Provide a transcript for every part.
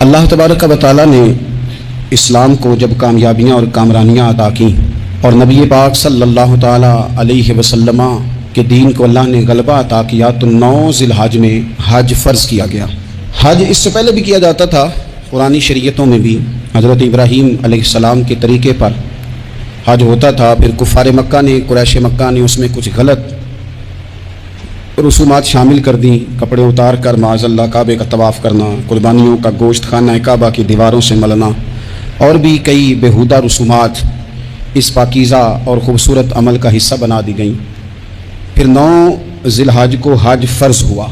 اللہ تبارک و تعالیٰ نے اسلام کو جب کامیابیاں اور کامرانیاں عطا کیں اور نبی پاک صلی اللہ تعالیٰ علیہ وسلم کے دین کو اللہ نے غلبہ عطا کیا تو 9 ذی الحج میں حج فرض کیا گیا۔ حج اس سے پہلے بھی کیا جاتا تھا، قرآنی شریعتوں میں بھی حضرت ابراہیم علیہ السلام کے طریقے پر حج ہوتا تھا، پھر کفار مکہ نے، قریش مکہ نے اس میں کچھ غلط رسومات شامل کر دیں، کپڑے اتار کر معاذ اللہ کعبے کا طواف کرنا، قربانیوں کا گوشت خانہ کعبہ کی دیواروں سے ملنا، اور بھی کئی بےہودہ رسومات اس پاکیزہ اور خوبصورت عمل کا حصہ بنا دی گئیں۔ پھر 9 ذی الحج کو حج فرض ہوا۔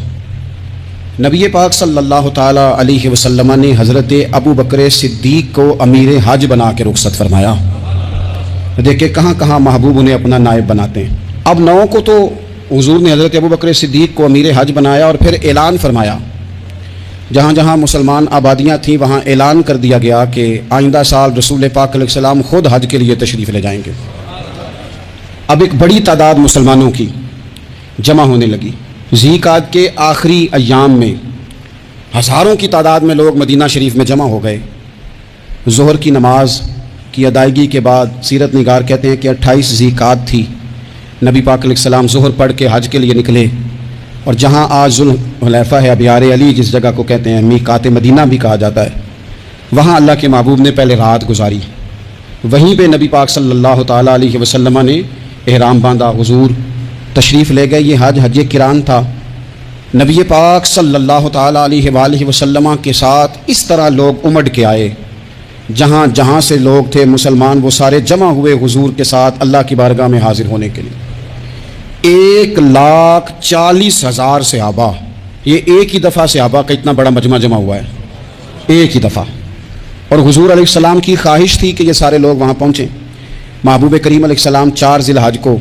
نبی پاک صلی اللہ تعالیٰ علیہ وسلم نے حضرت ابو بکر صدیق کو امیر حج بنا کے رخصت فرمایا۔ دیکھیں کہاں کہاں محبوب انہیں اپنا نائب بناتے ہیں۔ اب 9 کو تو حضور نے حضرت ابو بکر صدیق کو امیر حج بنایا اور پھر اعلان فرمایا، جہاں جہاں مسلمان آبادیاں تھیں وہاں اعلان کر دیا گیا کہ آئندہ سال رسول پاک علیہ السلام خود حج کے لیے تشریف لے جائیں گے۔ اب ایک بڑی تعداد مسلمانوں کی جمع ہونے لگی۔ ذی القعدہ کے آخری ایام میں ہزاروں کی تعداد میں لوگ مدینہ شریف میں جمع ہو گئے۔ ظہر کی نماز کی ادائیگی کے بعد سیرت نگار کہتے ہیں کہ 28 ذی القعدہ تھی، نبی پاک علیہ السلام ظہر پڑھ کے حج کے لیے نکلے، اور جہاں آج ذوالحلیفہ ہے، ابیار علی جس جگہ کو کہتے ہیں میقات مدینہ بھی کہا جاتا ہے، وہاں اللہ کے محبوب نے پہلے رات گزاری۔ وہیں پہ نبی پاک صلی اللہ تعالیٰ علیہ وسلم نے احرام باندھا، حضور تشریف لے گئے۔ یہ حج قران تھا۔ نبی پاک صلی اللہ تعالیٰ علیہ وآلہ وسلم کے ساتھ اس طرح لوگ امڑ کے آئے، جہاں جہاں سے لوگ تھے مسلمان وہ سارے جمع ہوئے حضور کے ساتھ اللہ کی بارگاہ میں حاضر ہونے کے لیے۔ 1,40,000 صحابہ، یہ ایک ہی دفعہ صحابہ کا اتنا بڑا مجمع جمع ہوا ہے، ایک ہی دفعہ۔ اور حضور علیہ السلام کی خواہش تھی کہ یہ سارے لوگ وہاں پہنچیں۔ محبوب کریم علیہ السلام 4 ذی الحج کو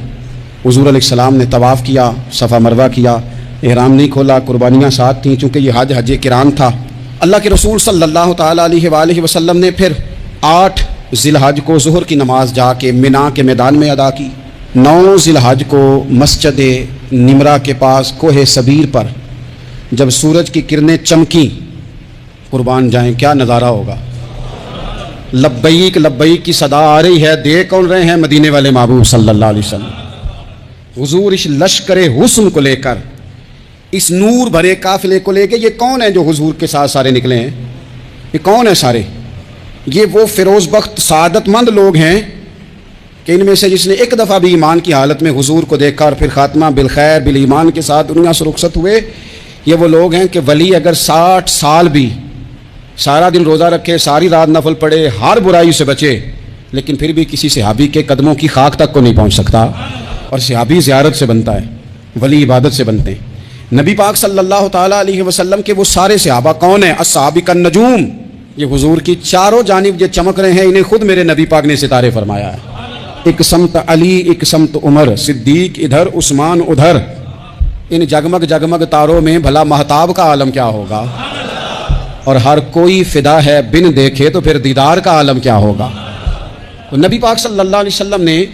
حضور علیہ السلام نے طواف کیا، صفا مروہ کیا، احرام نہیں کھولا، قربانیاں ساتھ تھیں چونکہ یہ حج قران تھا۔ اللہ کے رسول صلی اللہ تعالیٰ علیہ وآلہ وسلم نے پھر 8 ذی الحج کو ظہر کی نماز جا کے مینا کے میدان میں ادا کی۔ 9 ذی الحج کو مسجد نمرہ کے پاس کوہ صبیر پر جب سورج کی کرنیں چمکیں، قربان جائیں کیا نظارہ ہوگا۔ لبیک لبیک کی صدا آ رہی ہے، دیکھ کون رہے ہیں؟ مدینے والے محبوب صلی اللہ علیہ وسلم۔ حضور اس لشکر حسن کو لے کر، اس نور بھرے قافلے کو لے کے، یہ کون ہے جو حضور کے ساتھ سارے نکلے ہیں؟ یہ کون ہے سارے؟ یہ وہ فیروز بخت سعادت مند لوگ ہیں کہ ان میں سے جس نے ایک دفعہ بھی ایمان کی حالت میں حضور کو دیکھا اور پھر خاتمہ بالخیر بالایمان کے ساتھ دنیا سے رخصت ہوئے، یہ وہ لوگ ہیں کہ ولی اگر 60 سال بھی سارا دن روزہ رکھے، ساری رات نفل پڑھے، ہر برائی سے بچے، لیکن پھر بھی کسی صحابی کے قدموں کی خاک تک کو نہیں پہنچ سکتا۔ اور صحابی زیارت سے بنتا ہے، ولی عبادت سے بنتے ہیں۔ نبی پاک صلی اللہ تعالیٰ علیہ وسلم کے وہ سارے صحابہ کون ہیں؟ اصحاب النجوم، یہ حضور کی چاروں جانب جو چمک رہے ہیں، انہیں خود میرے نبی پاک نے ستارے فرمایا ہے۔ ایک سمت علی، ایک سمت عمر، صدیق ادھر، عثمان ادھر، ان جگمگ جگمگ تاروں میں بھلا مہتاب کا عالم کیا ہوگا؟ اور ہر کوئی فدا ہے بن دیکھے تو پھر دیدار کا عالم کیا ہوگا؟ تو نبی پاک صلی اللہ علیہ وسلم نے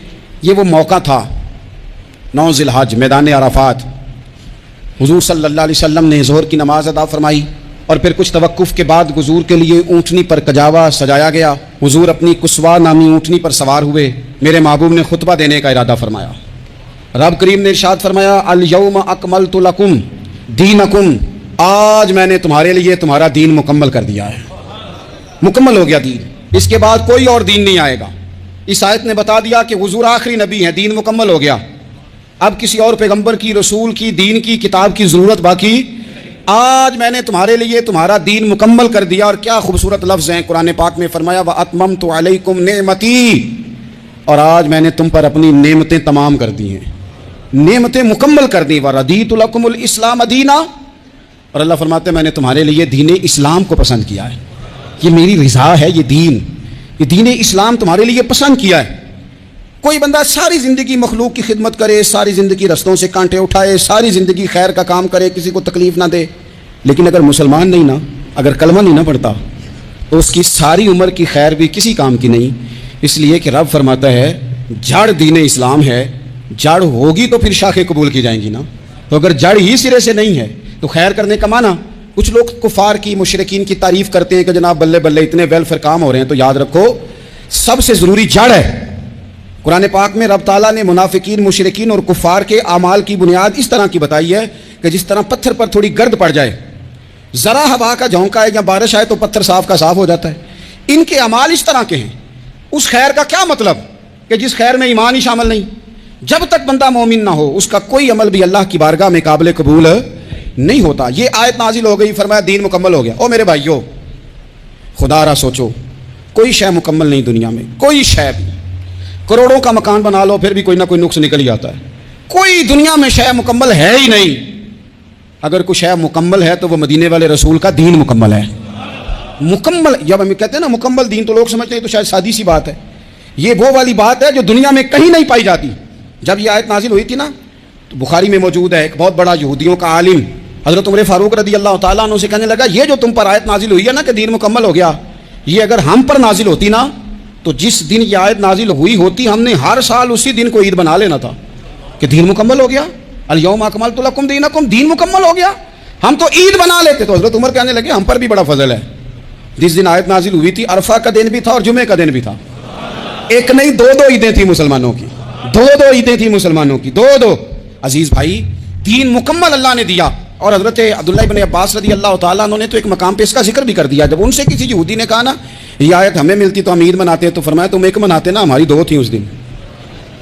یہ وہ موقع تھا 9 ذی الحج میدان عرفات، حضور صلی اللہ علیہ وسلم نے ظہر کی نماز ادا فرمائی اور پھر کچھ توقف کے بعد حضور کے لیے اونٹنی پر کجاوا سجایا گیا۔ حضور اپنی کسوا نامی اونٹنی پر سوار ہوئے، میرے محبوب نے خطبہ دینے کا ارادہ فرمایا۔ رب کریم نے ارشاد فرمایا، الیوم اکملت لکم دینکم، آج میں نے تمہارے لیے تمہارا دین مکمل کر دیا ہے، مکمل ہو گیا دین، اس کے بعد کوئی اور دین نہیں آئے گا۔ اس آیت نے بتا دیا کہ حضور آخری نبی ہیں، دین مکمل ہو گیا، اب کسی اور پیغمبر کی، رسول کی، دین کی، کتاب کی ضرورت باقی۔ آج میں نے تمہارے لیے تمہارا دین مکمل کر دیا۔ اور کیا خوبصورت لفظ ہیں قرآن پاک میں فرمایا، وَأَتْمَمْتُ عَلَيْكُمْ نِعْمَتِي، اور آج میں نے تم پر اپنی نعمتیں تمام کر دی ہیں، نعمتیں مکمل کر دی۔ وَرَضِيتُ لَكُمُ الْإِسْلَامَ دِينًا، اور اللہ فرماتے ہیں میں نے تمہارے لیے دین اسلام کو پسند کیا ہے، یہ میری رضا ہے، یہ دین اسلام تمہارے لیے پسند کیا ہے۔ کوئی بندہ ساری زندگی مخلوق کی خدمت کرے، ساری زندگی رستوں سے کانٹے اٹھائے، ساری زندگی خیر کا کام کرے، کسی کو تکلیف نہ دے، لیکن اگر مسلمان نہیں نا، اگر کلمہ نہیں نہ پڑھتا تو اس کی ساری عمر کی خیر بھی کسی کام کی نہیں۔ اس لیے کہ رب فرماتا ہے جڑ دین اسلام ہے، جڑ ہوگی تو پھر شاخیں قبول کی جائیں گی نا، تو اگر جڑ ہی سرے سے نہیں ہے تو خیر کرنے کا معنی کچھ لوگ کفار کی مشرکین کی تعریف کرتے ہیں کہ جناب بلے بلے اتنے ویلفیئر کام ہو رہے ہیں، تو یاد رکھو سب سے ضروری جڑ ہے قرآن پاک میں رب تعالیٰ نے منافقین مشرکین اور کفار کے اعمال کی بنیاد اس طرح کی بتائی ہے کہ جس طرح پتھر پر تھوڑی گرد پڑ جائے، ذرا ہوا کا جھونکا ہے یا بارش آئے تو پتھر صاف کا صاف ہو جاتا ہے، ان کے اعمال اس طرح کے ہیں۔ اس خیر کا کیا مطلب کہ جس خیر میں ایمان ہی شامل نہیں؟ جب تک بندہ مومن نہ ہو اس کا کوئی عمل بھی اللہ کی بارگاہ میں قابل قبول نہیں ہوتا۔ یہ آیت نازل ہو گئی، فرمایا دین مکمل ہو گیا۔ او میرے بھائیو، خدا را سوچو، کوئی شے مکمل نہیں دنیا میں، کوئی شے بھی۔ کروڑوں کا مکان بنا لو پھر بھی کوئی نہ کوئی نقص نکل ہی آتا ہے۔ کوئی دنیا میں شے مکمل ہے ہی نہیں۔ اگر کوئی شے مکمل ہے تو وہ مدینے والے رسول کا دین مکمل ہے۔ مکمل، جب ہم کہتے ہیں نا مکمل دین تو لوگ سمجھتے ہیں تو شاید سادی سی بات ہے، یہ وہ والی بات ہے جو دنیا میں کہیں نہیں پائی جاتی۔ جب یہ آیت نازل ہوئی تھی نا تو بخاری میں موجود ہے، ایک بہت بڑا یہودیوں کا عالم حضرت عمر فاروق رضی اللہ تعالیٰ عنہ سے کہنے لگا یہ جو تم پر آیت نازل ہوئی ہے نا کہ دین مکمل ہو گیا، یہ اگر ہم پر نازل ہوتی نا تو جس دن یہ آیت نازل ہوئی ہوتی ہم نے ہر سال اسی دن کو عید بنا لینا تھا کہ دین مکمل ہو گیا، الیوم اکملت لکم دینکم، دین مکمل ہو گیا، ہم تو عید بنا لیتے۔ تو حضرت عمر کہنے لگے ہم پر بھی بڑا فضل ہے، جس دن آیت نازل ہوئی تھی عرفہ کا دن بھی تھا اور جمعے کا دن بھی تھا، ایک نہیں دو عیدیں تھیں مسلمانوں کی، دو عیدیں تھیں مسلمانوں کی، دو۔ عزیز بھائی، دین مکمل اللہ نے دیا۔ اور حضرت عبداللہ بن عباس رضی اللہ تعالیٰ عنہ نے تو ایک مقام پہ اس کا ذکر بھی کر دیا، جب ان سے کسی یہودی نے کہا نا یہ آیت ہمیں ملتی تو ہم عید مناتے تو فرمایا تم ایک مناتے نا، ہماری دو تھیں اس دن۔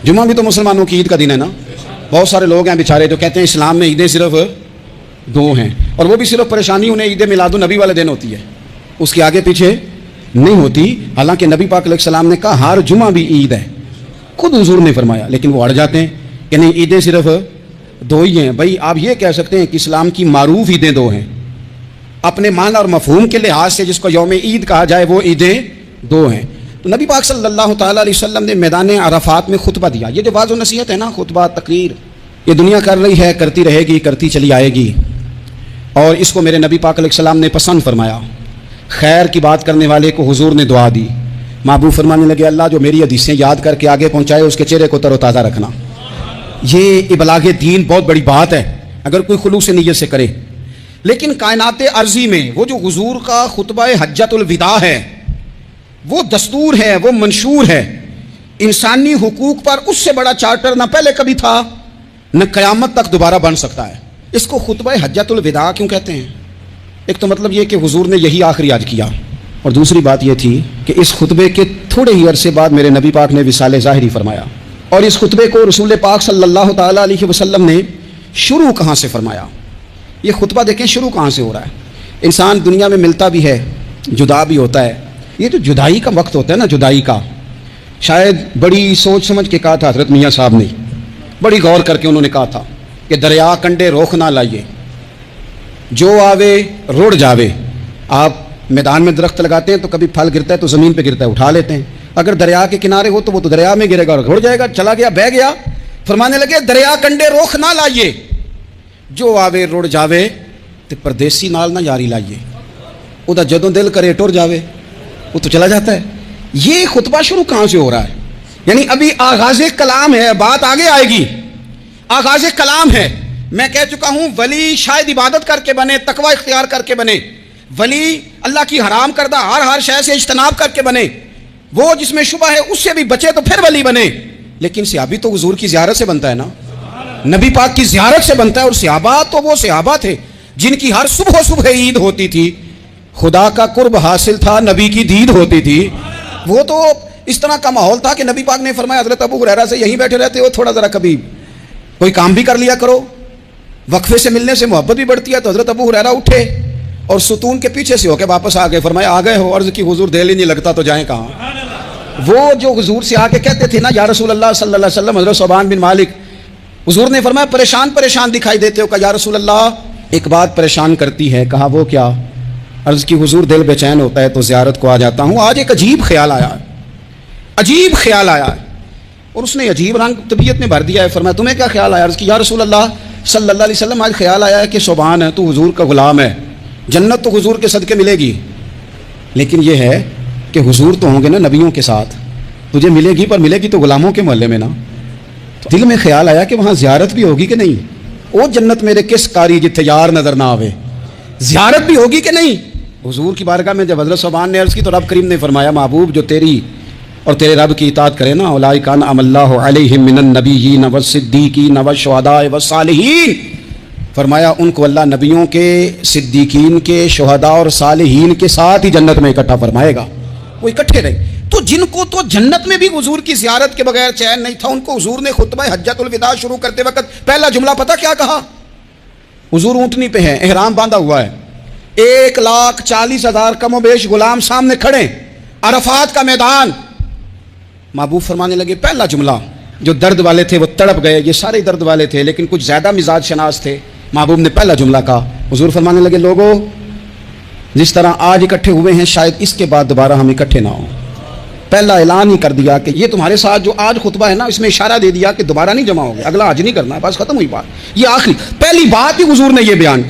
جمعہ بھی تو مسلمانوں کی عید کا دن ہے نا۔ بہت سارے لوگ ہیں بیچارے جو کہتے ہیں اسلام میں عیدیں صرف دو ہیں، اور وہ بھی صرف پریشانی انہیں عید میلاد النبی والے دن ہوتی ہے، اس کے آگے پیچھے نہیں ہوتی، حالانکہ نبی پاک علیہ السلام نے کہا ہر جمعہ بھی عید ہے، خود حضور نے فرمایا، لیکن وہ اڑ جاتے ہیں کہ نہیں عیدیں صرف دو ہی ہیں۔ بھائی آپ یہ کہہ سکتے ہیں کہ اسلام کی معروف عیدیں دو ہیں، اپنے معنی اور مفہوم کے لحاظ سے جس کو یوم عید کہا جائے وہ عیدیں دو ہیں۔ تو نبی پاک صلی اللہ تعالیٰ علیہ وسلم نے میدان عرفات میں خطبہ دیا۔ یہ جو واعظ و نصیحت ہے نا، خطبہ تقریر، یہ دنیا کر رہی ہے، کرتی رہے گی، کرتی چلی آئے گی، اور اس کو میرے نبی پاک علیہ السلام نے پسند فرمایا۔ خیر کی بات کرنے والے کو حضور نے دعا دی، محبوب فرمانے لگے اللہ جو میری حدیثیں یاد کر کے آگے پہنچائے اس کے چہرے کو تر و تازہ رکھنا۔ یہ ابلاغ دین بہت بڑی بات ہے اگر کوئی خلوص نیت سے کرے۔ لیکن کائنات ارضی میں وہ جو حضور کا خطبہ حجۃ الوداع ہے، وہ دستور ہے، وہ منشور ہے، انسانی حقوق پر اس سے بڑا چارٹر نہ پہلے کبھی تھا نہ قیامت تک دوبارہ بن سکتا ہے۔ اس کو خطبہ حجۃ الوداع کیوں کہتے ہیں؟ ایک تو مطلب یہ کہ حضور نے یہی آخری حج کیا، اور دوسری بات یہ تھی کہ اس خطبے کے تھوڑے ہی عرصے بعد میرے نبی پاک نے وصال ظاہری فرمایا، اور اس خطبے کو رسول پاک صلی اللہ تعالیٰ علیہ وسلم نے شروع کہاں سے فرمایا؟ یہ خطبہ دیکھیں شروع کہاں سے ہو رہا ہے۔ انسان دنیا میں ملتا بھی ہے، جدا بھی ہوتا ہے، یہ جو جدائی کا وقت ہوتا ہے نا، جدائی کا، شاید بڑی سوچ سمجھ کے کہا تھا حضرت میاں صاحب نے، بڑی غور کر کے انہوں نے کہا تھا کہ دریا کنڈے روخ نہ لائیے، جو آوے روڑ جاوے۔ آپ میدان میں درخت لگاتے ہیں تو کبھی پھل گرتا ہے تو زمین پہ گرتا ہے، اٹھا لیتے ہیں، اگر دریا کے کنارے ہو تو وہ تو دریا میں گرے گا اور گھڑ جائے گا، چلا گیا بہہ گیا۔ فرمانے لگے دریا کنڈے روخ نہ لائیے، جو آوے روڑ جاوے، تے پردیسی نال نہ یاری لائیے، وہ دا جدوں دل کرے ٹر جاوے، وہ تو چلا جاتا ہے۔ یہ خطبہ شروع کہاں سے ہو رہا ہے؟ یعنی ابھی آغاز کلام ہے، بات آگے آئے گی، آغاز کلام ہے۔ میں کہہ چکا ہوں ولی شاید عبادت کر کے بنے، تقوی اختیار کر کے بنے، ولی اللہ کی حرام کردہ ہر شے سے اجتناب کر کے بنے، وہ جس میں شبہ ہے اس سے بھی بچے تو پھر ولی بنے۔ لیکن صحابی تو حضور کی زیارت سے بنتا ہے نا، نبی پاک کی زیارت سے بنتا ہے، اور صحابہ تو وہ صحابہ تھے جن کی ہر صبح عید ہوتی تھی، خدا کا قرب حاصل تھا، نبی کی دید ہوتی تھی۔ وہ تو اس طرح کا ماحول تھا کہ نبی پاک نے فرمایا حضرت ابو ہریرہ سے یہیں بیٹھے رہتے ہو، تھوڑا ذرا کبھی کوئی کام بھی کر لیا کرو، وقفے سے ملنے سے محبت بھی بڑھتی ہے۔ تو حضرت ابو ہریرہ اٹھے اور ستون کے پیچھے سے ہو کے واپس آ گئے، فرمایا آ گئے ہو؟ عرض کی حضور دل ہی نہیں لگتا تو جائیں کہاں؟ وہ جو حضور سے آ کے کہتے تھے نا یا رسول اللہ صلی اللہ علیہ وسلم، حضرت صوبان بن مالک، حضور نے فرمایا پریشان دکھائی دیتے ہو، کہا یا رسول اللہ ایک بات پریشان کرتی ہے، کہا وہ کیا؟ عرض کی حضور دل بے چین ہوتا ہے تو زیارت کو آ جاتا ہوں، آج ایک عجیب خیال آیا ہے، اور اس نے عجیب رنگ طبیعت میں بھر دیا ہے۔ فرمایا تمہیں کیا خیال آیا؟ عرض کی یا رسول اللہ صلی اللہ علیہ وسلم آج خیال آیا ہے کہ صوبان ہے، تو حضور کا غلام ہے، جنت تو حضور کے صدقے ملے گی، لیکن یہ ہے کہ حضور تو ہوں گے نا نبیوں کے ساتھ، تجھے ملے گی، پر ملے گی تو غلاموں کے محلے میں نا۔ تو دل میں خیال آیا کہ وہاں زیارت بھی ہوگی کہ نہیں، وہ جنت میرے کس کاری جتھے یار نظر نہ آوے، زیارت بھی ہوگی کہ نہیں؟ حضور کی بارگاہ میں جب حضرت صوبان نے عرض کی تو رب کریم نے فرمایا محبوب جو تیری اور تیرے رب کی اطاعت کرے نا اولئک انعم اللہ علیہم من النبیین والصدیقین والشہداء والصالحین، فرمایا ان کو اللہ نبیوں کے، صدیقین کے، شہداء اور صالحین کے ساتھ ہی جنت میں اکٹھا فرمائے گا، وہ اکٹھے رہے۔ تو جن کو تو جنت میں بھی حضور کی زیارت کے بغیر چین نہیں تھا، ان کو حضور نے خطبہ حجۃ الوداع شروع کرتے وقت پہلا جملہ پتہ کیا کہا؟ حضور اونٹنی پہ ہیں، احرام باندھا ہوا ہے، 1,40,000 کم و بیش غلام سامنے کھڑے، عرفات کا میدان۔ محبوب فرمانے لگے پہلا جملہ، جو درد والے تھے وہ تڑپ گئے، یہ سارے درد والے تھے لیکن کچھ زیادہ مزاج شناس تھے، محبوب نے پہلا جملہ کہا، حضور فرمانے لگے لوگوں جس طرح آج اکٹھے ہوئے ہیں شاید اس کے بعد دوبارہ ہم اکٹھے نہ ہوں۔ پہلا اعلان ہی کر دیا کہ یہ تمہارے ساتھ جو آج خطبہ ہے نا اس میں اشارہ دے دیا کہ دوبارہ نہیں جمع ہوگے، اگلا آج نہیں کرنا ہے، بس ختم ہوئی بات، یہ آخری پہلی بات ہی حضور نے یہ بیان کی۔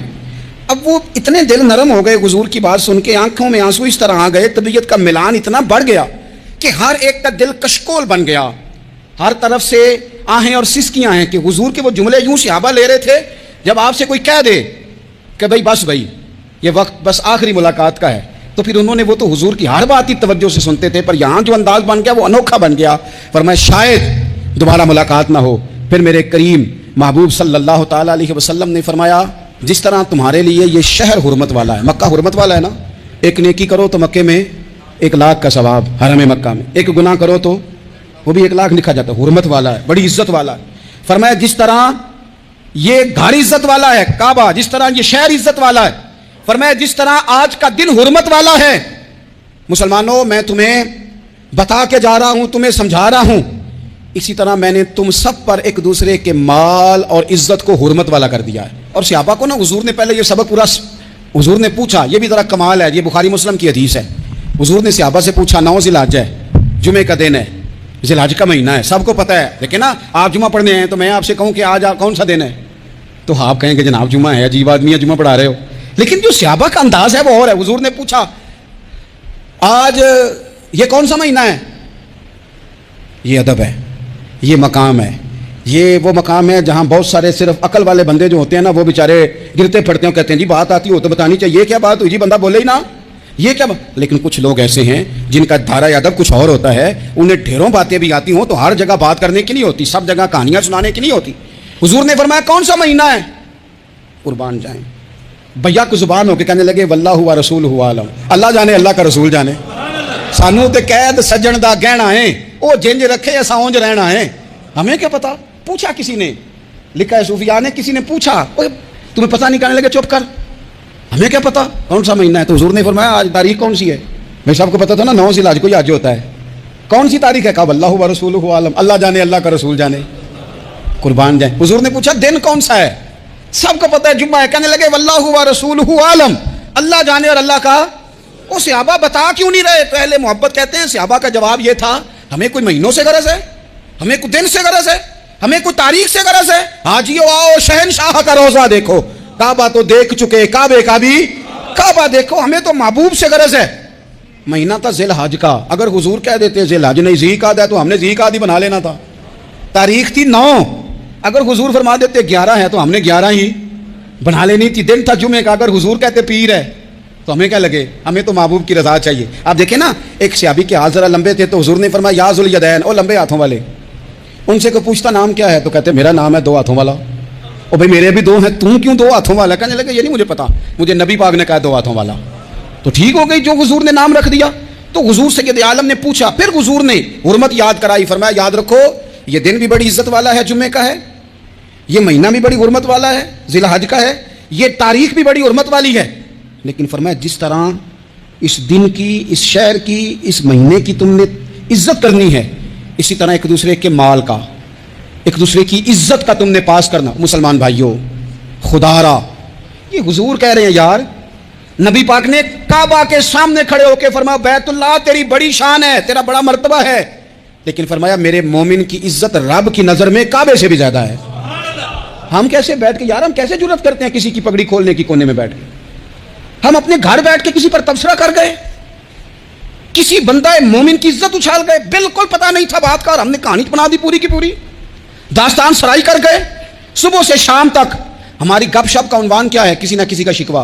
اب وہ اتنے دل نرم ہو گئے حضور کی بات سن کے، آنکھوں میں آنسو اس طرح آ گئے، طبیعت کا ملان اتنا بڑھ گیا کہ ہر ایک کا دل کشکول بن گیا، ہر طرف سے آہیں اور سسکیاں ہیں کہ حضور کے وہ جملے یوں صحابہ لے رہے تھے جب آپ سے کوئی کہہ دے کہ بھائی یہ وقت بس آخری ملاقات کا ہے، تو پھر انہوں نے وہ تو حضور کی ہر بات ہی توجہ سے سنتے تھے، پر یہاں جو انداز بن گیا وہ انوکھا بن گیا، فرمایا شاید دوبارہ ملاقات نہ ہو۔ پھر میرے کریم محبوب صلی اللہ تعالیٰ علیہ وسلم نے فرمایا جس طرح تمہارے لیے یہ شہر حرمت والا ہے، مکہ حرمت والا ہے نا، ایک نیکی کرو تو مکے میں 1,00,000 کا ثواب، حرم مکہ میں ایک گناہ کرو تو وہ بھی 1,00,000 لکھا جاتا ہے، حرمت والا ہے، بڑی عزت والا ہے۔ فرمایا جس طرح یہ گھر عزت والا ہے کعبہ، جس طرح یہ شہر عزت والا ہے، فرمایا جس طرح آج کا دن حرمت والا ہے، مسلمانوں میں تمہیں بتا کے جا رہا ہوں، تمہیں سمجھا رہا ہوں، اسی طرح میں نے تم سب پر ایک دوسرے کے مال اور عزت کو حرمت والا کر دیا ہے۔ اور صحابہ کو نا حضور نے پہلے یہ سبق پورا حضور نے پوچھا، یہ بھی ذرا کمال ہے، یہ بخاری مسلم کی حدیث ہے، حضور نے صحابہ سے پوچھا 9 ذی الحجہ ہے، جمعے کا دن ہے، ذی الحج کا مہینہ ہے، سب کو پتہ ہے، لیکن نا آپ جمعہ پڑھنے ہیں تو میں آپ سے کہوں کہ آج کون سا دن ہے تو آپ کہیں کہ جناب جمعہ ہے، عجیب آدمی ہے جمعہ پڑھا رہے ہو، لیکن جو صحابہ کا انداز ہے وہ اور ہے۔ حضور نے پوچھا آج یہ کون سا مہینہ ہے، یہ ادب ہے، یہ مقام ہے، یہ وہ مقام ہے جہاں بہت سارے صرف عقل والے بندے جو ہوتے ہیں نا وہ بیچارے گرتے پھڑتے ہیں، کہتے ہیں جی بات آتی ہو تو بتانی چاہیے، کیا بات ہوئی جی بندہ بولے ہی نا، یہ کیا لیکن کچھ لوگ ایسے ہیں جن کا دھارا ادب کچھ اور ہوتا ہے، انہیں ڈھیروں باتیں بھی آتی ہوں تو ہر جگہ بات کرنے کی نہیں ہوتی، سب جگہ کہانیاں سنانے کی نہیں ہوتی۔ حضور نے فرمایا کون سا مہینہ ہے، قربان جائیں بھیا کو زبان ہو کے کہنے لگے واللہ و رسولہ عالم، اللہ جانے اللہ کا رسول جانے، سانو تے قید سجن دا گہنا ہے، او جنج رکھے ایسا اونج رہنا ہے، ہمیں کیا پتا۔ پوچھا کسی نے، لکھا ہے صوفیاء نے، کسی نے پوچھا تمہیں پتہ نہیں، کہنے لگے چپ کر، ہمیں کیا پتا کون سا مہینہ ہے۔ تو حضور نے فرمایا آج تاریخ کون سی ہے، میں سب کو پتا تھا نا 9 ذی الحجہ کو ہی آج ہوتا ہے، کون سی تاریخ ہے، کہا واللہ و رسولہ عالم، اللہ جانے اللہ کا رسول جانے، قربان جائیں۔ حضور نے پوچھا دن کون سا ہے، سب کو پتا ہے جمعہ ہے، کہنے لگے واللہ و رسولہ عالم، اللہ جانے اور اللہ کا۔ وہ صحابہ بتا کیوں نہیں رہے، تو اہل محبت کہتے ہیں صحابہ کا جواب یہ تھا ہمیں کوئی مہینوں سے غرض ہے، ہمیں کوئی دن سے غرض ہے، ہمیں کوئی تاریخ سے غرض ہے، حاجیو آؤ شہنشاہ کا روزہ دیکھو، کعبہ تو دیکھ چکے کعبے کا بھی کعبہ دیکھو، ہمیں تو محبوب سے غرض ہے۔ مہینہ تھا ذی الحج کا، اگر حضور کہہ دیتے ذی الحج نہیں ذی قعدہ ہے تو ہم نے ذی قعدہ بنا لینا تھا، تاریخ تھی 9، اگر حضور فرما دیتے 11 ہے تو ہم نے 11 ہی بنا لینی تھی، دن تھا جمعے کا، اگر حضور کہتے پیر ہے تو ہمیں کیا لگے، ہمیں تو محبوب کی رضا چاہیے۔ آپ دیکھیں نا ایک صحابی کے ہاتھ ذرا لمبے تھے تو حضور نے فرمایا یا ذو الیدین، او لمبے ہاتھوں والے، ان سے کوئی پوچھتا نام کیا ہے تو کہتے میرا نام ہے 2 ہاتھوں والا، او بھائی میرے بھی 2 ہیں، تم کیوں 2 ہاتھوں والا، کہنے لگے یہ نہیں مجھے پتا، مجھے نبی پاک نے کہا 2 ہاتھوں والا، تو ٹھیک ہو گئی جو حضور نے نام رکھ دیا۔ تو حضور سید عالم نے پوچھا، پھر حضور نے حرمت یاد کرائی، فرمایا یاد رکھو یہ دن بھی بڑی عزت والا ہے، جمعے کا ہے، یہ مہینہ بھی بڑی حرمت والا ہے، ذی الحج کا ہے، یہ تاریخ بھی بڑی حرمت والی ہے، لیکن فرمایا جس طرح اس دن کی، اس شہر کی، اس مہینے کی تم نے عزت کرنی ہے، اسی طرح ایک دوسرے کے مال کا، ایک دوسرے کی عزت کا تم نے پاس کرنا۔ مسلمان بھائیوں خدا را یہ حضور کہہ رہے ہیں یار، نبی پاک نے کعبہ کے سامنے کھڑے ہو کے فرمایا بیت اللہ تیری بڑی شان ہے، تیرا بڑا مرتبہ ہے، لیکن فرمایا میرے مومن کی عزت رب کی نظر میں کعبے سے بھی زیادہ ہے۔ ہم کیسے بیٹھ کے یار، ہم کیسے جرأت کرتے ہیں کسی کی پگڑی کھولنے کی کونے میں بیٹھ کے، ہم اپنے گھر بیٹھ کے کسی پر تبصرہ کر گئے، کسی بندہ مومن کی عزت اچھال گئے، بالکل پتہ نہیں تھا بات کا، اور ہم نے کہانی بنا دی پوری کی پوری، داستان سرائی کر گئے، صبح سے شام تک ہماری گپ شپ کا عنوان کیا ہے، کسی نہ کسی کا شکوہ،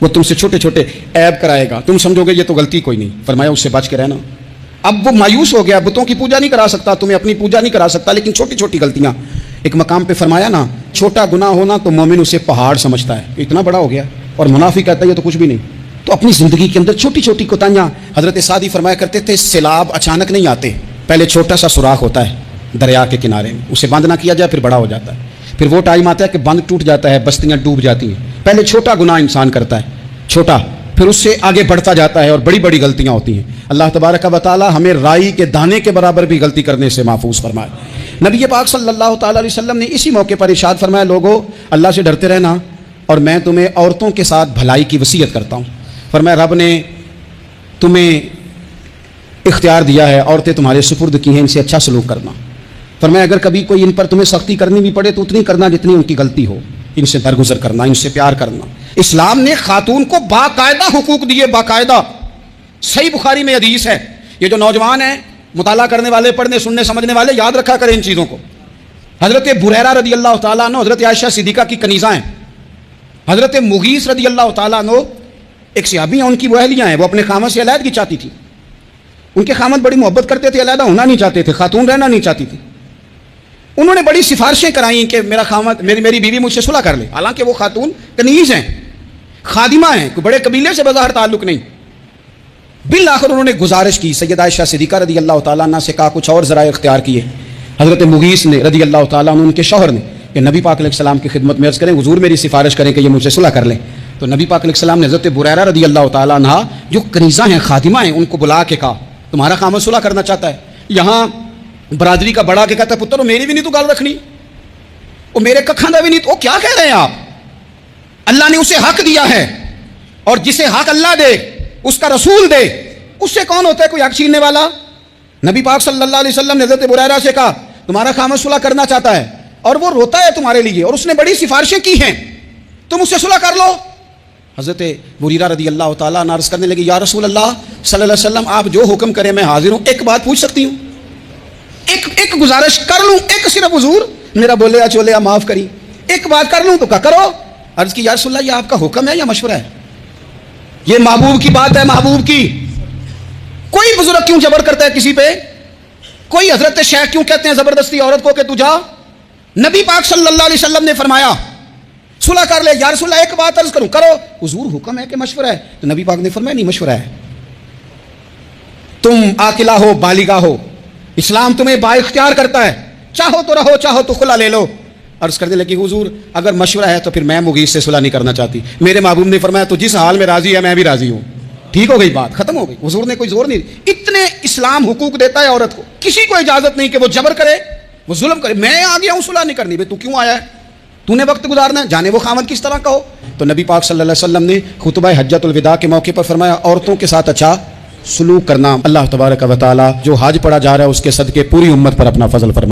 وہ تم سے چھوٹے چھوٹے عیب کرائے گا, تم سمجھو گے یہ تو غلطی کوئی نہیں. فرمایا اس سے بچ کے رہنا. اب وہ مایوس ہو گیا, بتوں کی پوجا نہیں کرا سکتا, تمہیں اپنی پوجا نہیں کرا سکتا, لیکن چھوٹی چھوٹی غلطیاں. ایک مقام پہ فرمایا نا, چھوٹا گناہ ہونا تو مومن اسے پہاڑ سمجھتا ہے, اتنا بڑا ہو گیا, اور منافق کہتا ہے یہ تو کچھ بھی نہیں. تو اپنی زندگی کے اندر چھوٹی چھوٹی کوتاہیاں. حضرت سعدی فرمایا کرتے تھے سیلاب اچانک نہیں آتے, پہلے چھوٹا سا سوراخ ہوتا ہے دریا کے کنارے میں, اسے بند نہ کیا جائے پھر بڑا ہو جاتا ہے. پھر وہ ٹائم آتا ہے کہ بند ٹوٹ جاتا ہے, بستیاں ڈوب جاتی ہیں. پہلے چھوٹا گناہ انسان کرتا ہے, چھوٹا, پھر اس سے آگے بڑھتا جاتا ہے اور بڑی بڑی غلطیاں ہوتی ہیں. اللہ تبارک و تعالی ہمیں رائی کے دانے کے برابر بھی غلطی کرنے سے محفوظ فرمائے. نبی پاک صلی اللہ تعالی علیہ وسلم نے اسی موقع پر ارشاد فرمایا, لوگو اللہ سے ڈرتے رہنا اور میں تمہیں عورتوں کے ساتھ بھلائی کی وصیت کرتا ہوں. فرمایا رب نے تمہیں اختیار دیا ہے, عورتیں تمہارے سپرد کی ہیں, ان سے اچھا سلوک کرنا. فرمایا اگر کبھی کوئی ان پر تمہیں سختی کرنی بھی پڑے تو اتنی کرنا جتنی ان کی غلطی ہو, ان سے درگزر کرنا, ان سے پیار کرنا. اسلام نے خاتون کو باقاعدہ حقوق دیے, باقاعدہ. صحیح بخاری میں حدیث ہے. یہ جو نوجوان ہیں, مطالعہ کرنے والے, پڑھنے سننے سمجھنے والے, یاد رکھا کریں ان چیزوں کو. حضرت بریرہ رضی اللہ تعالیٰ عنہ حضرت عائشہ صدیقہ کی کنیزہ ہیں. حضرت مغیث رضی اللہ تعالیٰ عنہ ایک صحابی ہیں, ان کی وہ اہلیہ ہیں, وہ اپنے خامد سے علیحدگی چاہتی تھی. ان کے خامد بڑی محبت کرتے تھے, علیحدہ ہونا نہیں چاہتے تھے, خاتون رہنا نہیں چاہتی تھی. انہوں نے بڑی سفارشیں کرائیں کہ میرا خامد, میری بیوی مجھ سے صلح کر لے. حالانکہ وہ خاتون کنیز ہیں, خادمہ ہیں, کوئی بڑے قبیلے سے بظاہر تعلق نہیں. بالآخر انہوں نے گزارش کی سیدہ عائشہ صدیقہ رضی اللہ تعالیٰ عنہ سے, کہا کچھ اور ذرائع اختیار کیے. حضرت مغیث نے رضی اللہ تعالیٰ عنہ, ان کے شوہر نے, کہ نبی پاک علیہ السلام کی خدمت میں عرض کریں, حضور میری سفارش کریں کہ یہ مجھ سے صلح کر لیں. تو نبی پاک علیہ السلام نے حضرت بریرہ رضی اللہ تعالیٰ عنہ جو کنیزہ ہیں, خادمہ ہیں, ان کو بلا کے کہا تمہارا خامد صلح کرنا چاہتا ہے. یہاں برادری کا بڑا کے کہتا ہے پتر میری بھی نہیں تو گال رکھنی, وہ میرے ککھاں دا بھی نہیں, تو کیا کہہ رہے ہیں آپ؟ اللہ نے اسے حق دیا ہے, اور جسے حق اللہ دے اس کا رسول دے, اس سے کون ہوتا ہے کوئی حق چھیننے والا؟ نبی پاک صلی اللہ علیہ وسلم نے حضرت بریرہ سے کہا تمہارا خامد صلح کرنا چاہتا ہے اور وہ روتا ہے تمہارے لیے, اور اس نے بڑی سفارشیں کی ہیں, تم اس سے صلح کر لو. حضرت بریرہ رضی اللہ تعالیٰ عنہ عرض کرنے لگی یا رسول اللہ صلی اللہ علیہ وسلم, آپ جو حکم کریں میں حاضر ہوں. ایک بات پوچھ سکتی ہوں, ایک گزارش کر لوں, ایک صرف حضور میرا بولے یا چولے یا معاف کری, ایک بات کر لوں؟ تو کہا کرو. عرض کی یا رسول اللہ یہ آپ کا حکم ہے یا مشورہ ہے؟ یہ محبوب کی بات ہے, محبوب کی. کوئی بزرگ کیوں جبر کرتا ہے کسی پہ؟ کوئی حضرت شیخ کیوں کہتے ہیں زبردستی عورت کو کہ تو جا؟ نبی پاک صلی اللہ علیہ وسلم نے فرمایا صلح کر لے. یا رسول اللہ ایک بات عرض کروں, کرو. حضور حکم ہے کہ مشورہ ہے؟ تو نبی پاک نے فرمایا نہیں, مشورہ ہے. تم عاقلہ ہو, بالغہ ہو, اسلام تمہیں با اختیار کرتا ہے, چاہو تو رہو, چاہو تو خلا لے لو. عرض کرنے لگی حضور اگر مشورہ ہے تو پھر میں مغیث سے صلح نہیں کرنا چاہتی. میرے محبوب نے فرمایا تو جس حال میں راضی ہے میں بھی راضی ہوں. ٹھیک ہو گئی بات, ختم ہو گئی. حضور نے کوئی زور نہیں. اتنے اسلام حقوق دیتا ہے عورت کو, کسی کو اجازت نہیں کہ وہ جبر کرے, وہ ظلم کرے. میں آ گیا ہوں صلح نہیں کرنی, بھائی تو کیوں آیا ہے؟ تو نے وقت گزارنا ہے, جانے وہ خامد کس طرح کا ہو. تو نبی پاک صلی اللہ علیہ وسلم نے خطبہ حجۃ الوداع کے موقع پر فرمایا عورتوں کے ساتھ اچھا سلوک کرنا. اللہ تبارک و تعالی جو حج پڑھا جا رہا ہے اس کے صدقے پوری امت پر اپنا فضل فرمائے.